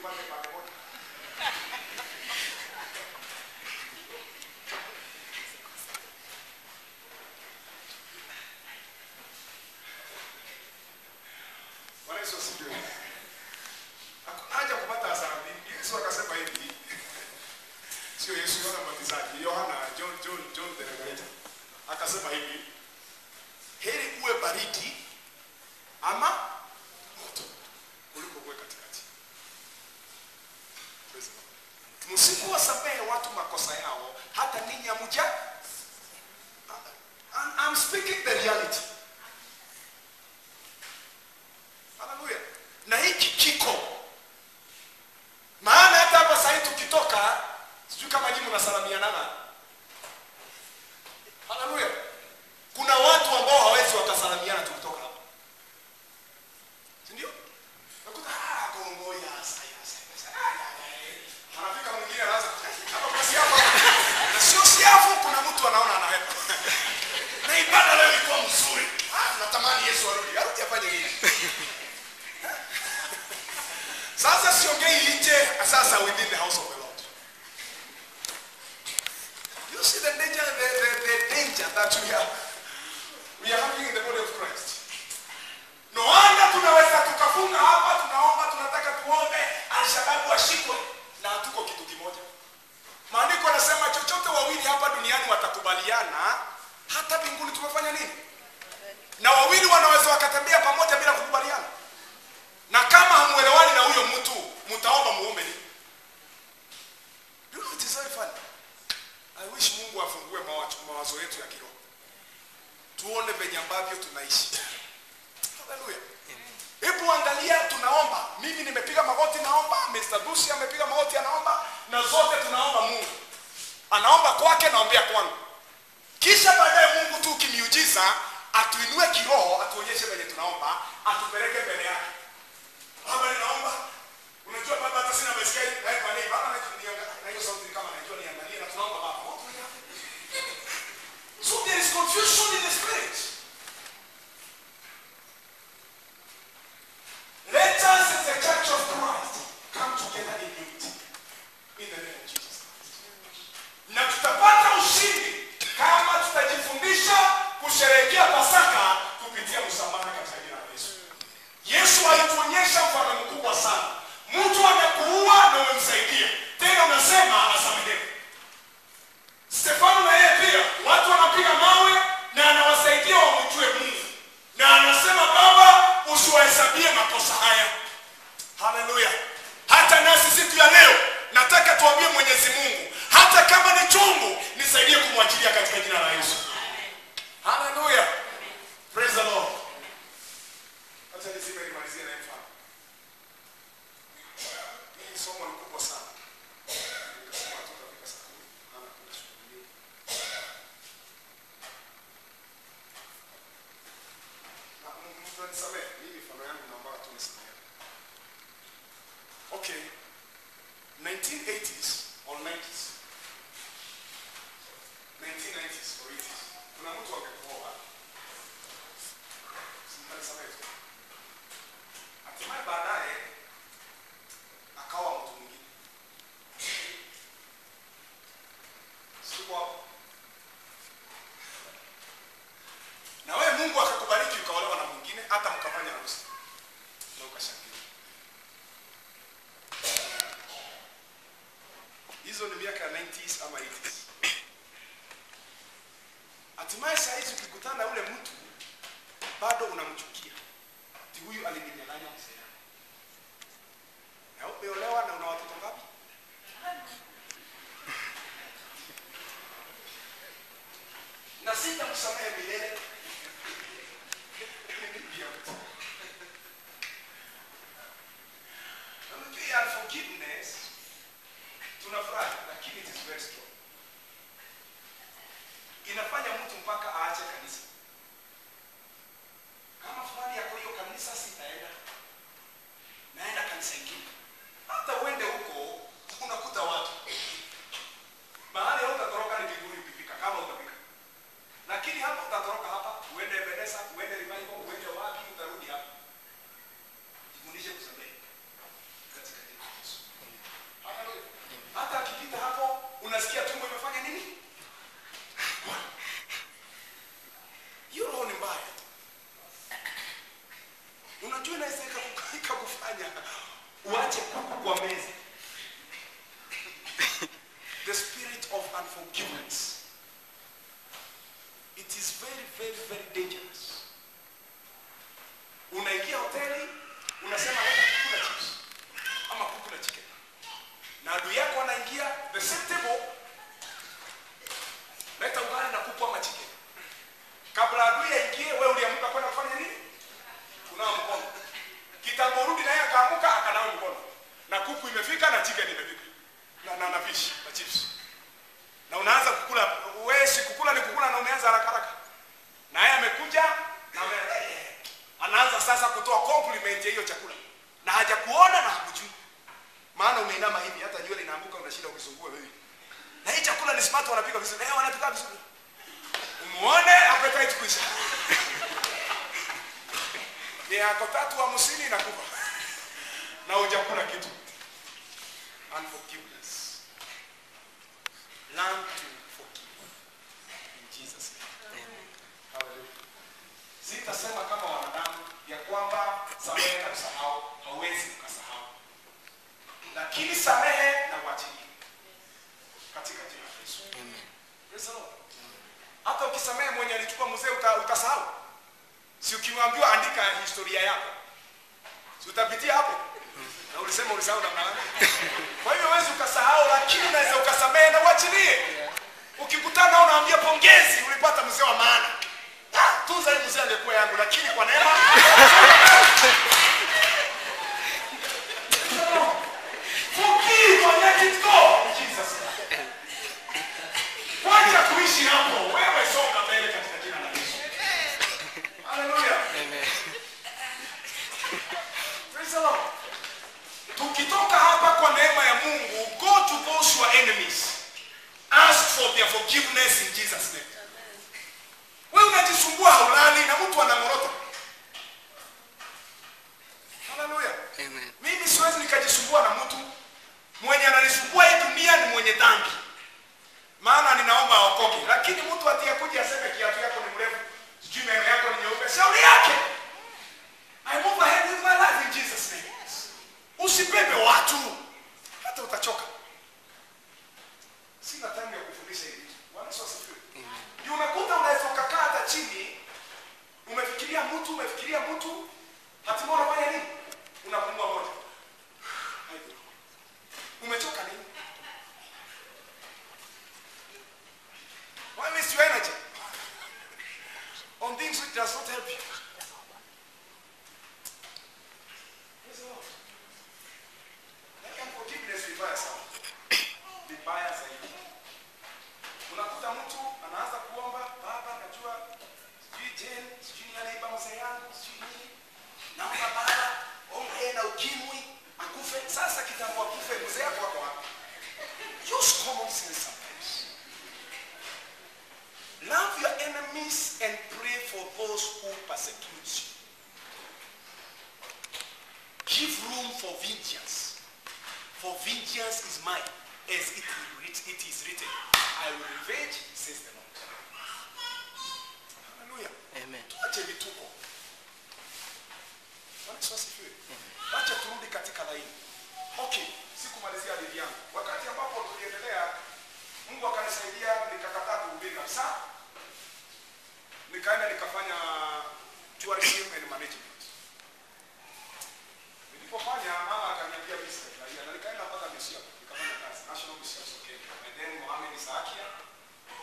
upande pale moja. Bwana Yesu asifiwe. Hakuna haja kupata hasara mingi. Yesu akasema hivi. Sio Yesu, Yohana Mbatizaji, John the Revelator. Akasema hivi, heri uwe baridi ama moto kuliko uwe katikati. Msipowasamehe watu makosa yao, hata ninyi hamja. I'm speaking the reality. Hallelujah. Na hiki kiko. Maana hata hapa sasa tukitoka, sijui kama nyinyi mnasalamiana. Hallelujah. Kuna watu ambao hawezi wakasalamiana tukitoka hapa. Si ndio? Nakuta kongoya sasa. Anafika mwingine anaanza hapa kwa siafu. Na sio siafu, kuna mtu anaona anahepa. Na ibada leo ilikuwa mzuri. Natamani Yesu arudi. Arudi afanye nini? Sasa siongei nje, sasa within the house of the Lord. You see the danger, the danger that we are having in the body of Christ. No wonder tunaweza tukafunga hapa, tunaomba, tunataka tuombe Al-Shabaab washikwe na hatuko kitu kimoja. Maandiko yanasema chochote wawili hapa duniani watakubaliana, hata mbinguni tumefanya nini? Na wawili wanaweza wakatembea pamoja bila kukubaliana. Na kama hamuelewani na huyo mtu, mtaomba muombe nini? You know, it is very funny. I wish Mungu afungue mawazo yetu ya kiroho. Tuone venye ambavyo tunaishi. Hallelujah. Hebu angalia, tunaomba. Mimi nimepiga magoti naomba, Mr. Dusi amepiga magoti anaomba, na zote tunaomba Mungu. Anaomba kwake, naombea kwangu. Kisha baadaye Mungu tu kimiujiza atuinue kiroho, atuonyeshe venye tunaomba, atupeleke mbele yake. Baba ninaomba. Unajua baba hata sina baiskeli, naye kwa nini? Baba na hiyo sauti kama najua niangalie na tunaomba baba. So there is confusion in the spirit. Let us as the church of Christ come together in unity. In the name of Jesus Christ. Na tutapata ushindi kama tutajifundisha kusherehekea Pasaka kupitia msamaha katika jina la Yesu. Yesu alituonyesha mfano mkubwa sana. Mtu anakuua na umemsaidia. Tena unasema asamehe. Stefano na yeye pia, watu wanapiga mawe na anawasaidia wamjue Mungu. Na anasema Baba, usiwahesabie makosa haya. Hallelujah. Hata nasi siku ya leo nataka tuambie Mwenyezi Mungu, hata kama ni chungu, nisaidie kumwachilia katika jina la Yesu. Hallelujah. Praise the Lord. Acha niseme nimalizie na mfano. Hii somo ni kubwa sana. Nikasema tutafika saa 10. Maana kuna shughuli. Na mtu anisamehe, hii mifano yangu naomba tu nisamehe. Okay. 1980s or 90s. 1990s or 80s. Kuna mtu angekuoa. Simtanisamehe. Hatimaye baadaye akawa mtu mwingine. Sikuwa. Na wewe Mungu akakubariki ukaolewa na mwingine, hata mkafanya harusi. Na ukashangilia. Hizo ni miaka ya 90s ama 80s. Hatimaye saa hizi ukikutana na ule mtu bado unamchukia. Huyu alininyang'anya mzee. Na umeolewa na una watoto ngapi? Na sitamsamehe milele. And forgiveness tunafurahi, lakini it is very strong. Inafanya mtu mpaka aache kanisa. Kama Unajua inaweza ikakufanya uache kuku kwa meza. The spirit of unforgiveness. It is very, very, very dangerous. Unaingia hoteli, unasema leta kuku na chips ama kuku na chicken. Na adui yako anaingia the same table, leta ugali na kuku ama chicken. Kabla adui aingie, wewe uliamka kwenda kufanya nini? Kunawa mkono. Kitambo rudi na yeye akaamuka akanawa mkono. Na kuku imefika na chicken imefika. Na fish na chips. Na unaanza kukula, wewe si kukula ni kukula na umeanza haraka haraka. Na yeye amekuja na anaanza sasa kutoa compliment ya hiyo chakula. Na hajakuona na hakujui. Maana umeinama hivi hata jua linaanguka unashinda ukizungua wewe. Na hii chakula ni smart wanapika vizuri. Wanapika vizuri. Umuone appetite kuisha. Ni yako 350 na kufa. Na hujakula kitu. Unforgiveness. Learn to forgive. In Jesus' name. Amen. Hallelujah. Sitasema kama wanadamu ya kwamba samehe na kusahau, hauwezi ukasahau. Lakini samehe na uachilie. Katika jina la Yesu. Amen. Praise the Lord. Hata ukisamehe mwenye alichukua mzee utasahau. Si ukiambiwa andika historia yako. Si utapitia hapo? Na ulisema ulisahau na maana. Kwa hiyo huwezi ukasahau, lakini unaweza ukasamehe na uachilie. Ukikutana unaambia pongezi, ulipata mzee wa maana. Tunza hii mzee angekuwa yangu, lakini kwa neema forgive and let it go. Jesus. Wacha kuishi hapo. Wewe songa mbele katika jina la Yesu. Hallelujah. Amen. Praise the Lord. Tukitoka hapa kwa neema ya Mungu, go to those your enemies. Ask for their forgiveness in Jesus' name. Wewe unajisumbua haulali na mtu anamorota. Hallelujah. Amen. Mimi siwezi nikajisumbua na mtu mwenye ananisumbua hii dunia ni mwenye dhambi. Maana ninaomba aokoke. Lakini mtu atiyakuja aseme kiatu yako ni mrefu, sijui meno yako ni nyeupe, shauri yake. I move ahead with my life in Jesus' name. Usibebe watu hata utachoka. Sina time ya kufundisha hivi. Bwana Yesu asifiwe. Unakuta unaweza kukaa hata chini, umefikiria mtu, hatimaye unafanya nini? Unapumua moja. Umechoka nini? Why waste your energy on things which does not help you? Forgiveness vibaya sana. Vibaya zaidi. Unakuta mtu anaanza kuomba, baba najua sijui Jane, sijui nani iba mzee yangu, sijui nini. Naomba baba, omba yeye na ukimwi, akufe. Sasa kitambo akufe mzee wako wako wapi? Use common sense sometimes. Love your enemies and pray for those who persecute you. Give room for vengeance. For vengeance is mine, as it is written. I will revenge, says the Lord. Hallelujah. Amen. Tuache vituko. Bwana Yesu asifiwe. Acha turudi katika laini. Okay, sikumalizia hadithi yangu. Wakati ambapo tuliendelea, Mungu akanisaidia nikakataa kuhubiri kabisa. Nikaenda nikafanya tourism and management. Nilipofanya mama akaniambia mimi sitaki na nikaenda mpaka Busia nikafanya kazi National Business okay. And then Mohamed Isakia,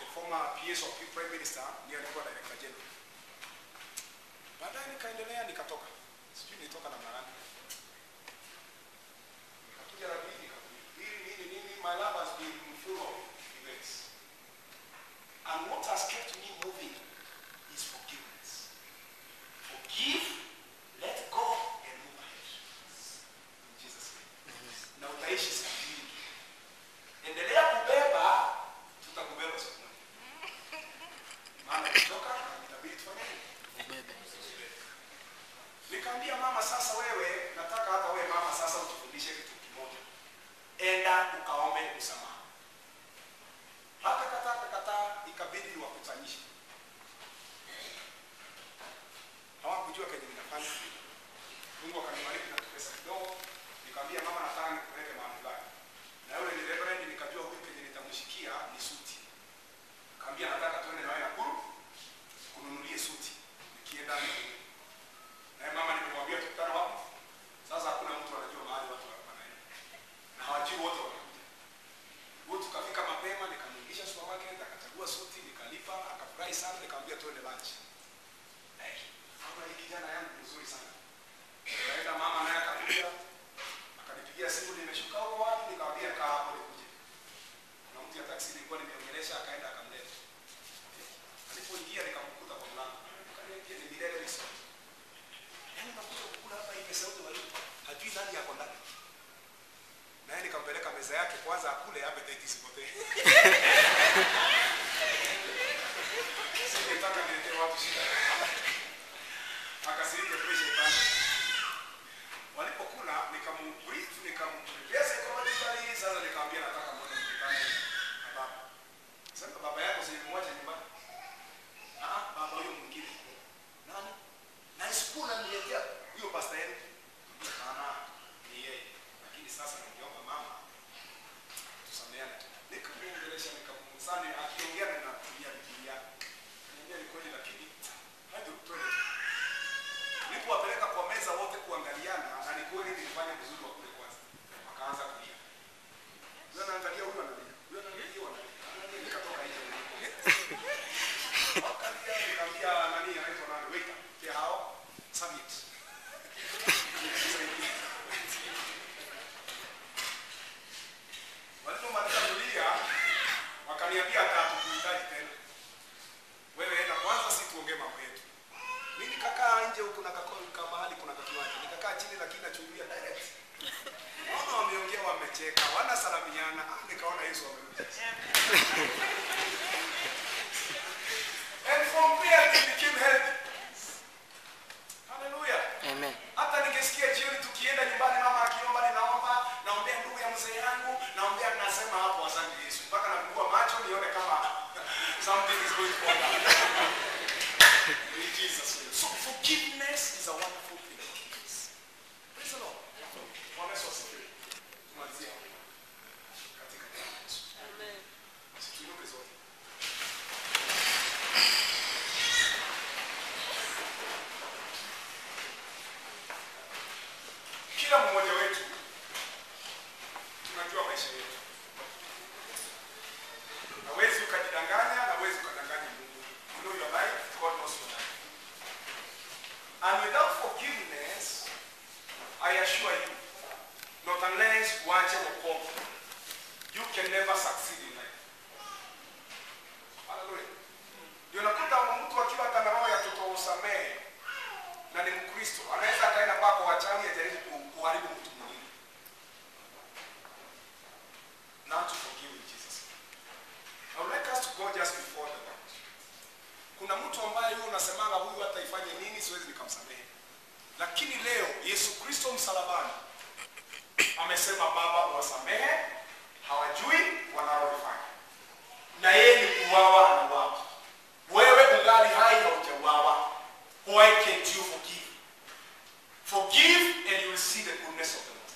the former PS of Prime Minister, ndiye alikuwa director general. Baadaye nikaendelea nikatoka. Sijui nilitoka na marani. Nikakuja Rabini nini my love has been full of events. And what has kept me moving is forgiveness. Forgive, let go and move ahead. In Jesus' name. Na utaishi siku nyingi. Endelea kubeba, tutakubeba siku moja. Maana kutoka itabidi tufanye nini? Nikamwambia mama, sasa wewe nataka hata wewe mama sasa utufundishe kitu kimoja. Enda ukaombe msamaha. Hata kataa ikabidi niwakutanishe. Hawakujua kenye ninafanya. akakuja akanipigia simu, nimeshuka huko wapi, nikamwambia kaa hapo nikuje. Na mtu ya taksi nilikuwa nimeongelesha, akaenda akamleta. Alipoingia nikamkuta kwa mlango. Akaniambia ni Milele Resort. Yaani nakuja kukula hapa hii pesa yote walipa. Hajui nani yako ndani. Na yeye nikampeleka meza yake kwanza akule appetite isipotee. Singetaka niletee watu shida. Akasirike pressure ipande. Walipokula nikambrief, nikamweleza kwa daktari, sasa nikamwambia nataka muone mkutano na baba. Sasa baba yako si mmoja nyumbani. Baba huyo mwingine. Nani? Na isikuna niletea huyo pastor yenu. Ni yeye. Lakini sasa ningeomba mama tusameane. Nikamwongelesha nikamsani akiongea na kutumia Biblia. Niambia ni kweli lakini hadi utole. Nilipowapeleka kwa meza wote kuangaliana na ni kweli nilifanya vizuri wa kule kwanza. Wakaanza kulia. Ndio naangalia huyu analia. Huyu analia analia. Nikatoka nje. Wakalia nikamwambia nani anaitwa nani? Waiter. Kia hao summit. Walipomaliza kulia wakaniambia hatakuhitaji tena. Wewe enda kwanza, si tuongee mambo yetu. Mimi nikakaa nje huko na kama mahali kuna kiwanja. Nikakaa chini lakini nachungulia direct. Wao wameongea wamecheka, wana salamiana, nikaona Yesu amekuja. And from there it became healthy. Hallelujah. Amen. Hata nikisikia jioni tukienda nyumbani mama akiomba ninaomba, naombea ndugu ya mzee yangu, naombea nasema hapo asante Yesu. Mpaka nafungua macho nione kama something is going on. In Jesus' name. So forgiveness is a wonderful thing. Praise the Lord. Bwana Yesu asifiwe. Tumalizia katika jina la Yesu. Amen. Situinuke zote. Kila mmoja wetu tunajua maisha yetu. Hawezi ukajidanganya, hawezi ukadanganya Mungu. You know your life, God knows your life. And without forgiveness, I assure you, not unless uache wokovu, you can never succeed in life. Hallelujah. Ndio nakuta mtu akiwa na roho ya kutosamehe na ni Mkristo, anaweza akaenda kwako wachawi ajaribu kuharibu mtu mwingine. Not to forgive in Jesus. I would like us to go just before the Lord. Kuna mtu ambaye yeye unasemanga huyu hata ifanye nini siwezi nikamsamehe. Lakini leo Yesu Kristo msalabani amesema Baba wasamehe, hawajui wanalofanya. Na yeye ni kuuawa anauawa. Wewe ungali hai hujauawa. Why can't you forgive? Forgive and you will see the goodness of the Lord.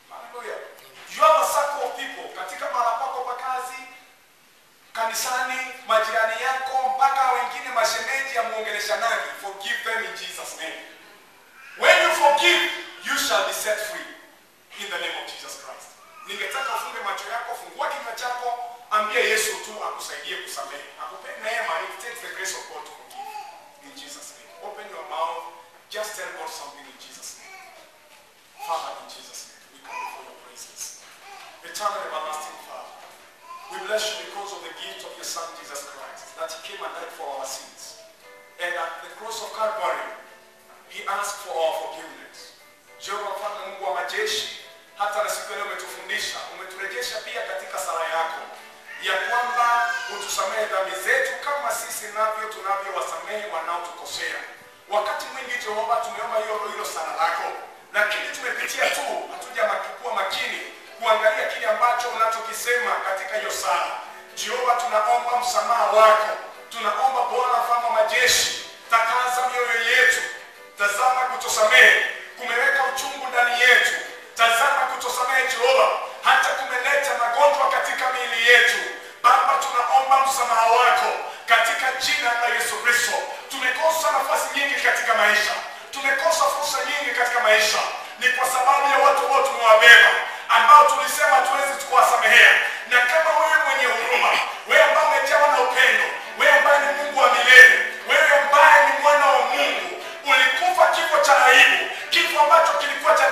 Hallelujah. You have a circle of people katika mahali pako pa kazi, kanisani, majirani yako, mpaka wengine mashemeji ya muongeleshanani. Forgive them in Jesus' name. When you forgive, you shall be set free in the name of Jesus Christ. Ningetaka ufunge macho yako, fungua kinywa chako, ambia Yesu tu akusaidie kusamehe. Akupe neema, it takes the grace of God to forgive. In Jesus' name. Open your mouth, just tell God something in Jesus' name. Father, in Jesus' name, we come before your presence. Eternal everlasting Father, we bless you because of the gift of your Son Jesus Christ, that he came and died for our sins. And at the cross of Calvary, he asked for our forgiveness. Jehova Mfalme Mungu wa majeshi, hata na siku leo umetufundisha, umeturejesha pia katika sala yako, ya kwamba utusamehe dhambi zetu kama sisi navyo tunavyowasamehe wanaotukosea. Wakati mwingi Jehova tumeomba hilo sala lako, lakini tumepitia tu, hatujakuwa makini kuangalia kile ambacho unachokisema katika hiyo sala. Jehova tunaomba msamaha wako. Tunaomba Bwana Mfalme majeshi, takaza mioyo yetu. Tazama kutosamehe kumeweka uchungu ndani yetu. Tazama kutosamehe Jehova hata kumeleta magonjwa katika miili yetu. Baba tunaomba msamaha wako katika jina la Yesu Kristo. Tumekosa nafasi nyingi katika maisha. Tumekosa fursa nyingi katika maisha. Ni kwa sababu ya watu ambao tumewabeba, ambao tulisema tuwezi kuwasamehea. Na kama wewe mwenye huruma, wewe ambaye umejawa na upendo, wewe ambaye ni Mungu wa milele, wewe ambaye ni mwana wa Mungu, ulikufa kifo cha aibu, kifo ambacho kilikuwa cha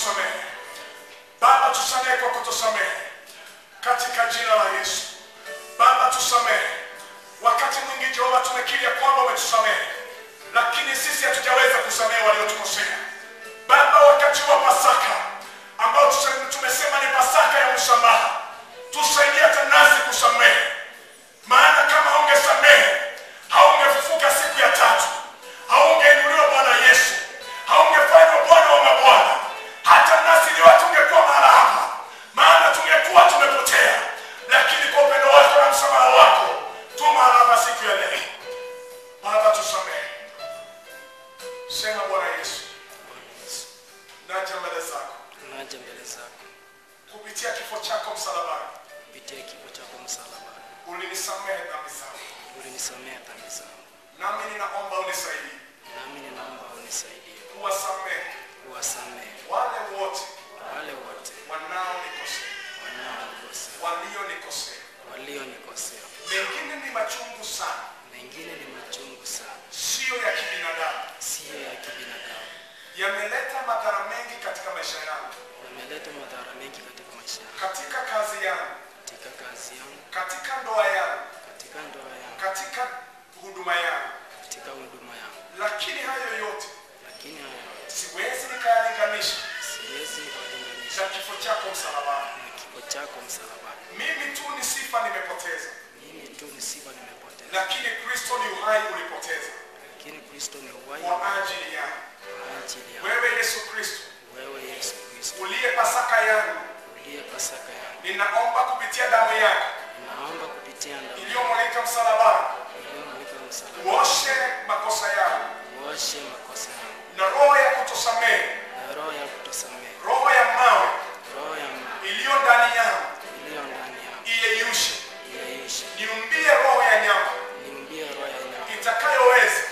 kutusamehe. Baba, tusamehe kwa kutusamehe katika jina la Yesu. Baba, tusamehe. Wakati mwingi Jehova tumekiri kwamba umetusamehe, lakini sisi hatujaweza kusamehe waliotukosea. Baba, wakati wa Pasaka ambao tumesema ni Pasaka ya msamaha, tusaidie hata nasi kusamehe. Maana kama ungesamehe, haungefufuka siku ya tatu, haungeinuliwa Bwana Yesu, haungefanywa Bwana wa mabwana. Hata nasi leo tungekuwa mahali hapa, maana tungekuwa tumepotea. Lakini kwa upendo wako na msamaha wako tu mahali hapa siku ya leo. Baba, tusamehe. Sema Bwana Yesu, naja mbele zako. Naja mbele zako. Kupitia kifo chako msalabani. Kupitia kifo chako msalabani. Ulinisamehe dhambi zangu. Ulinisamehe dhambi zangu. Nami ninaomba unisaidie. Nami ninaomba unisaidie. Kuwasamehe. Kuwasamehe wale wote wanaonikosea. Walionikosea. Mengine ni machungu sana. Sio ya kibinadamu. Yameleta madhara mengi katika maisha yangu. Katika kazi yangu. Katika ndoa yangu. Katika huduma yangu. Lakini hayo yote siwezi nikayalinganisha na kifo chako msalabani. Mimi tu ni sifa nimepoteza. Lakini Kristo ni uhai ulipoteza. Kwa ajili yangu. Wewe Yesu Kristo, uliye Pasaka yangu. Ninaomba kupitia damu yako iliyomwagika msalabani, uoshe makosa yangu na roho ya kutosamehe, roho ya mawe iliyo ndani yangu iyeyushe. Niumbie roho ya nyama itakayoweza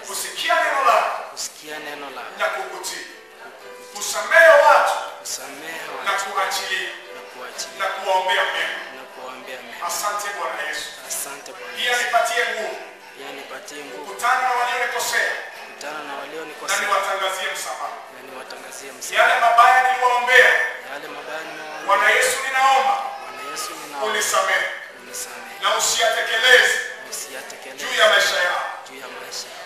kusikia neno lako na kukutii, kusamehe watu na kuachilia na kuwaombea mema. Asante Bwana Yesu. Pia nipatie nguvu kukutana na walionikosea na niwatangazie msamaha. Yale mabaya niliwaombea, Bwana Yesu ninaomba unisamehe na usiyatekeleze juu ya maisha yao.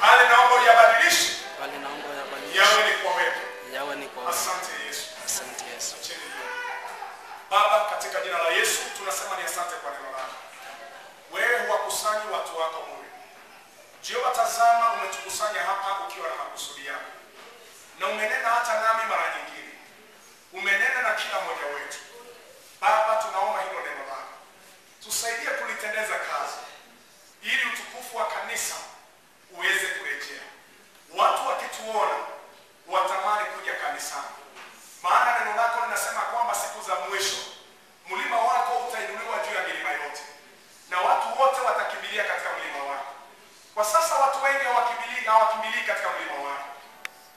Bali naomba uyabadilishe yawe ni kwa wema. Asante Yesu. Baba, katika jina la Yesu tunasema ni asante kwa neno lako. Wewe huwakusanyi watu wako bure. Jehova, tazama umetukusanya hapa ukiwa na makusudi yako. Na umenena hata nami mara nyingine. Umenena na kila mmoja wetu. Baba, tunaomba hilo neno lako. Tusaidie kulitendeza kazi, ili utukufu wa kanisa uweze kurejea. Watu wakituona watamani kuja kanisani. Maana neno lako linasema kwamba siku za mwisho mlima wako utainuliwa juu ya milima yote, na watu wote watakimbilia katika mlima wako. Kwa sasa watu wengi hawakimbilii katika mlima wako,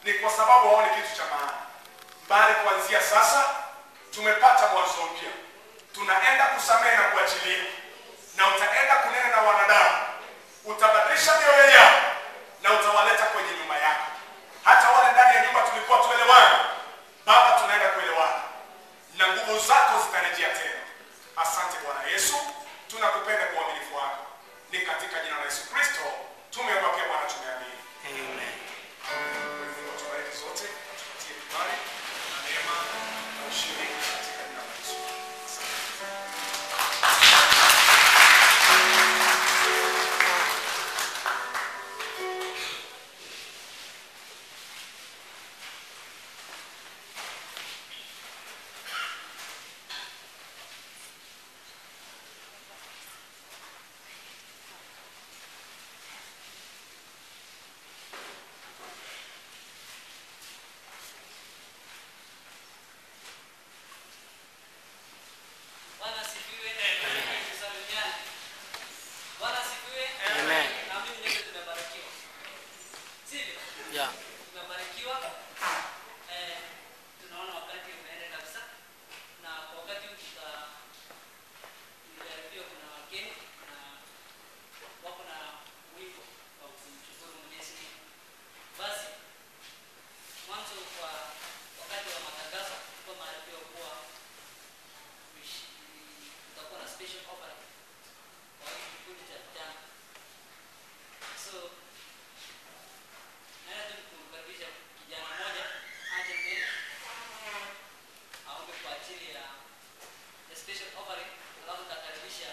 ni kwa sababu hawaoni kitu cha maana. Bali kuanzia sasa tumepata mwanzo mpya. Tunaenda kusamehe na kuachilia, na utaenda kunena na wanadamu. Utabadilisha mioyo yao na utawaleta kwenye nyumba yako. Hata wale ndani ya nyumba tulikuwa tuelewana, Baba, tunaenda kuelewana na nguvu zako zitarejea tena. Asante Bwana Yesu, tunakupenda kwa uaminifu wako. Ni katika jina la Yesu Kristo tumeomba, Bwana, tumeamini. Amen. Tubariki zote, tupatie kibali na neema na ushirika katika jina la Yesu. special offering, alafu nitakaribisha